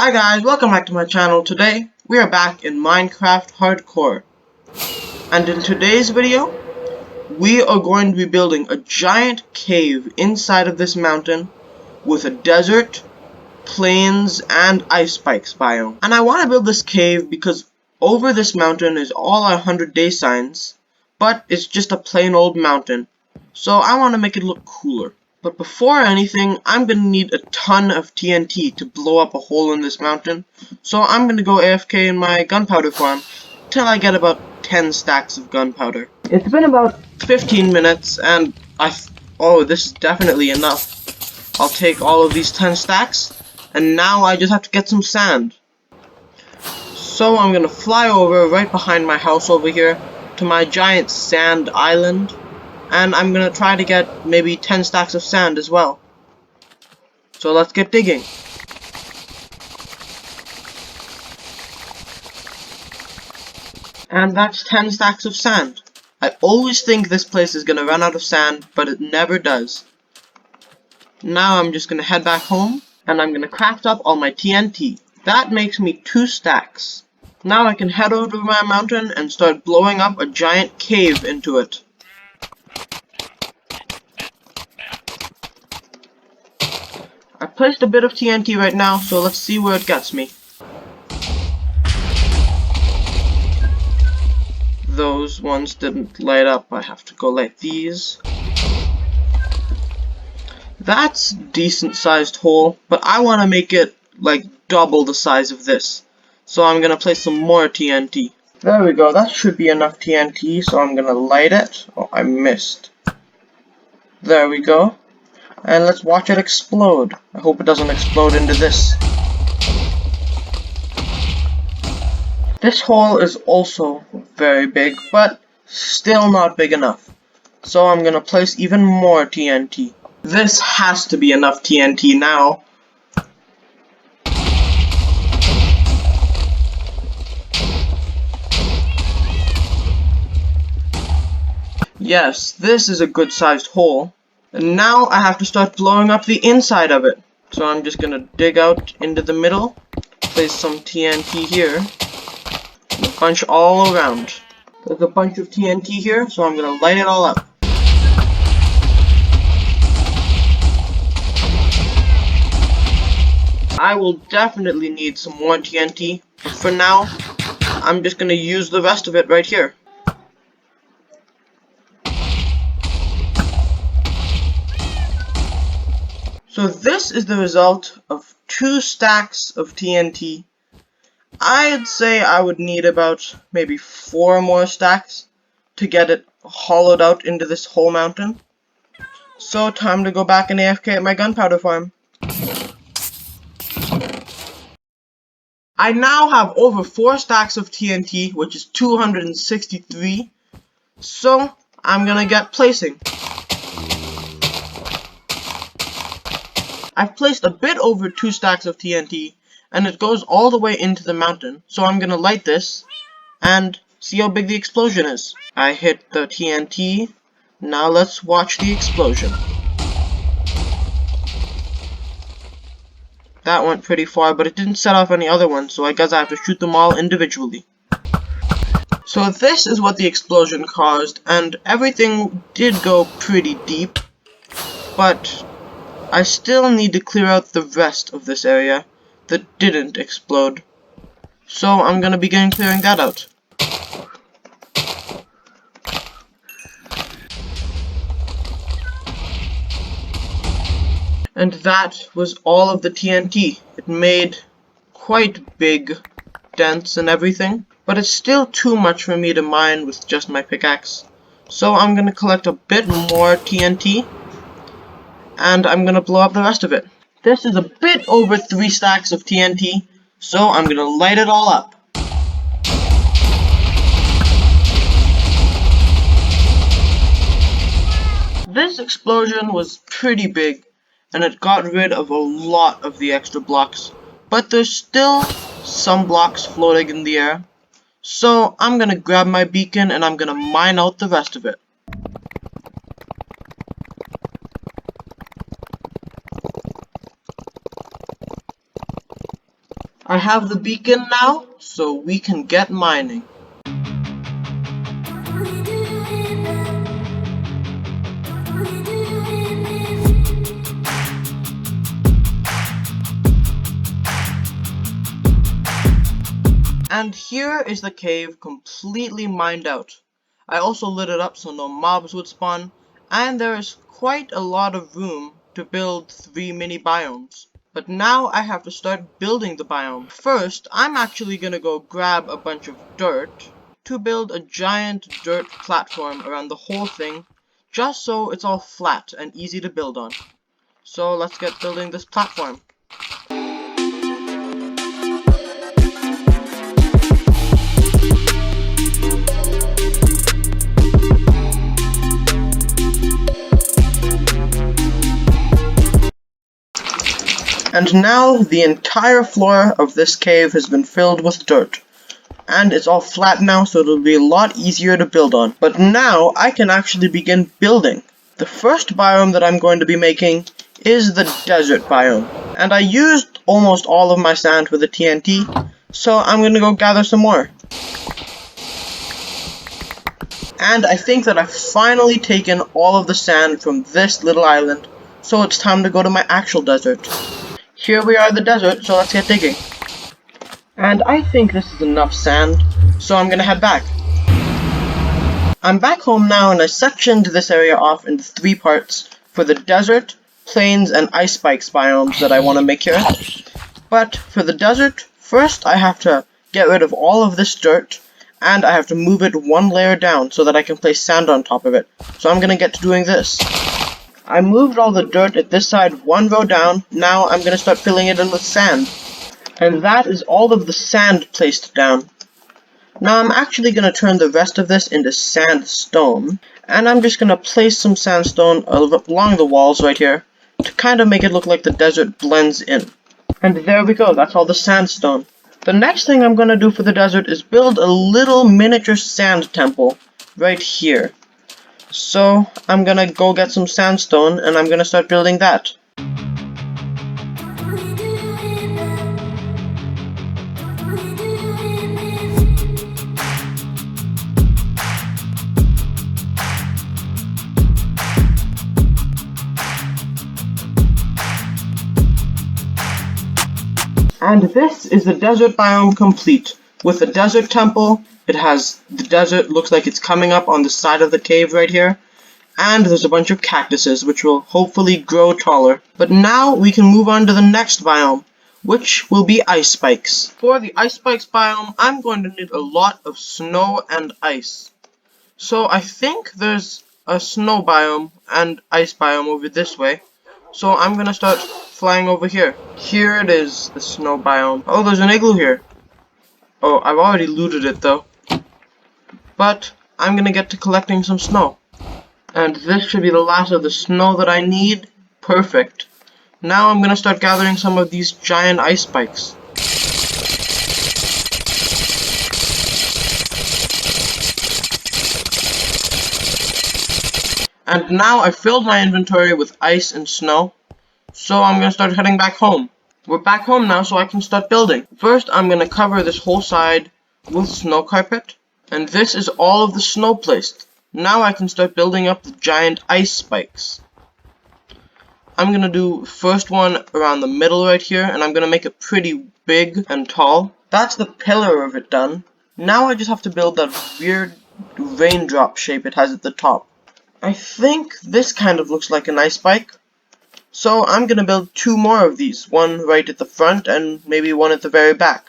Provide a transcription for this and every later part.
Hi guys, welcome back to my channel. Today, we are back in Minecraft Hardcore. And in today's video, we are going to be building a giant cave inside of this mountain with a desert, plains, and ice spikes biome. And I want to build this cave because over this mountain is all our 100-day signs, but it's just a plain old mountain. So I want to make it look cooler. But before anything, I'm going to need a ton of TNT to blow up a hole in this mountain. So I'm going to go AFK in my gunpowder farm till I get about 10 stacks of gunpowder. It's been about 15 minutes and oh, this is definitely enough. I'll take all of these 10 stacks and now I just have to get some sand. So I'm going to fly over right behind my house over here to my giant sand island. And I'm gonna try to get maybe 10 stacks of sand as well. So let's get digging. And that's 10 stacks of sand. I always think this place is gonna run out of sand, but it never does. Now I'm just gonna head back home, and I'm gonna craft up all my TNT. That makes me 2 stacks. Now I can head over to my mountain and start blowing up a giant cave into it. I placed a bit of TNT right now, so let's see where it gets me. Those ones didn't light up. I have to go light these. That's a decent sized hole, but I want to make it like double the size of this. So I'm going to place some more TNT. There we go, that should be enough TNT, so I'm going to light it. Oh, I missed. There we go. And let's watch it explode. I hope it doesn't explode into this. This hole is also very big, but still not big enough. So I'm gonna place even more TNT. This has to be enough TNT now. Yes, this is a good sized hole. And now I have to start blowing up the inside of it. So I'm just gonna dig out into the middle, place some TNT here, and a bunch all around. There's a bunch of TNT here, so I'm gonna light it all up. I will definitely need some more TNT, but for now, I'm just gonna use the rest of it right here. So this is the result of 2 stacks of TNT. I'd say I would need about maybe 4 more stacks to get it hollowed out into this whole mountain. So time to go back and AFK at my gunpowder farm. I now have over 4 stacks of TNT, which is 263. So I'm gonna get placing. I've placed a bit over 2 stacks of TNT, and it goes all the way into the mountain, so I'm gonna light this, and see how big the explosion is. I hit the TNT, now let's watch the explosion. That went pretty far, but it didn't set off any other ones, so I guess I have to shoot them all individually. So this is what the explosion caused, and everything did go pretty deep, but I still need to clear out the rest of this area that didn't explode. So I'm gonna begin clearing that out. And that was all of the TNT. It made quite big dents and everything, but it's still too much for me to mine with just my pickaxe. So I'm gonna collect a bit more TNT, and I'm gonna blow up the rest of it. This is a bit over 3 stacks of TNT, so I'm gonna light it all up. This explosion was pretty big, and it got rid of a lot of the extra blocks, but there's still some blocks floating in the air. So I'm gonna grab my beacon and I'm gonna mine out the rest of it. I have the beacon now, so we can get mining. And here is the cave completely mined out. I also lit it up so no mobs would spawn, and there is quite a lot of room to build 3 mini biomes. But now I have to start building the biome. First, I'm actually gonna go grab a bunch of dirt to build a giant dirt platform around the whole thing, just so it's all flat and easy to build on. So let's get building this platform. And now the entire floor of this cave has been filled with dirt. And it's all flat now, so it'll be a lot easier to build on. But now I can actually begin building. The first biome that I'm going to be making is the desert biome. And I used almost all of my sand for the TNT, so I'm going to go gather some more. And I think that I've finally taken all of the sand from this little island, so it's time to go to my actual desert. Here we are in the desert, so let's get digging. And I think this is enough sand, so I'm gonna head back. I'm back home now, and I sectioned this area off into 3 parts for the desert, plains, and ice spikes biomes that I want to make here. But for the desert, first I have to get rid of all of this dirt, and I have to move it 1 layer down so that I can place sand on top of it. So I'm gonna get to doing this. I moved all the dirt at this side 1 row down. Now I'm going to start filling it in with sand. And that is all of the sand placed down. Now I'm actually going to turn the rest of this into sandstone. And I'm just going to place some sandstone along the walls right here to kind of make it look like the desert blends in. And there we go, that's all the sandstone. The next thing I'm going to do for the desert is build a little miniature sand temple right here. So, I'm gonna go get some sandstone, and I'm gonna start building that. And this is the desert biome complete. With the desert temple, it has the desert looks like it's coming up on the side of the cave right here. And there's a bunch of cactuses which will hopefully grow taller. But now we can move on to the next biome, which will be ice spikes. For the ice spikes biome, I'm going to need a lot of snow and ice. So I think there's a snow biome and ice biome over this way. So I'm gonna start flying over here. Here it is, the snow biome. Oh, there's an igloo here. Oh, I've already looted it though. But I'm gonna get to collecting some snow. And this should be the last of the snow that I need. Perfect. Now I'm gonna start gathering some of these giant ice spikes. And now I filled my inventory with ice and snow. So I'm gonna start heading back home. We're back home now, so I can start building. First, I'm gonna cover this whole side with snow carpet. And this is all of the snow placed. Now I can start building up the giant ice spikes. I'm gonna do first one around the middle right here, and I'm gonna make it pretty big and tall. That's the pillar of it done. Now I just have to build that weird raindrop shape it has at the top. I think this kind of looks like an ice spike. So I'm gonna build 2 more of these, one right at the front and maybe one at the very back.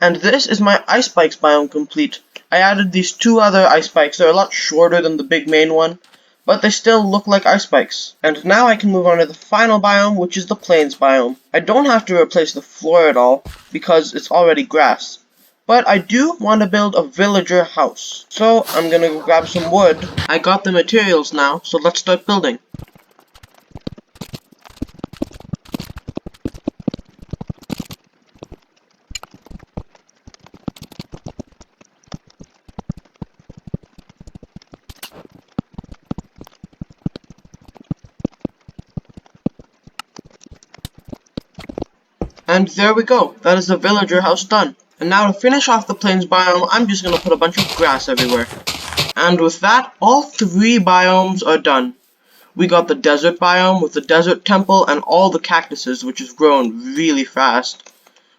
And this is my ice spikes biome complete. I added these 2 other ice spikes. They're a lot shorter than the big main one, but they still look like ice spikes. And now I can move on to the final biome, which is the plains biome. I don't have to replace the floor at all, because it's already grass. But I do want to build a villager house. So I'm gonna go grab some wood. I got the materials now, so let's start building. And there we go, that is the villager house done. And now to finish off the plains biome, I'm just gonna put a bunch of grass everywhere. And with that, all 3 biomes are done. We got the desert biome with the desert temple and all the cactuses, which has grown really fast.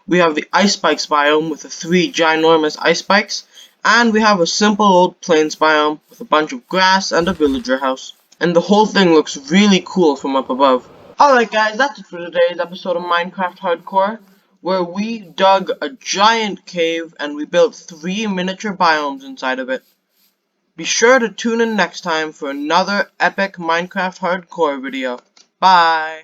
We have the ice spikes biome with the 3 ginormous ice spikes. And we have a simple old plains biome with a bunch of grass and a villager house. And the whole thing looks really cool from up above. Alright guys, that's it for today's episode of Minecraft Hardcore, where we dug a giant cave and we built 3 miniature biomes inside of it. Be sure to tune in next time for another epic Minecraft Hardcore video. Bye!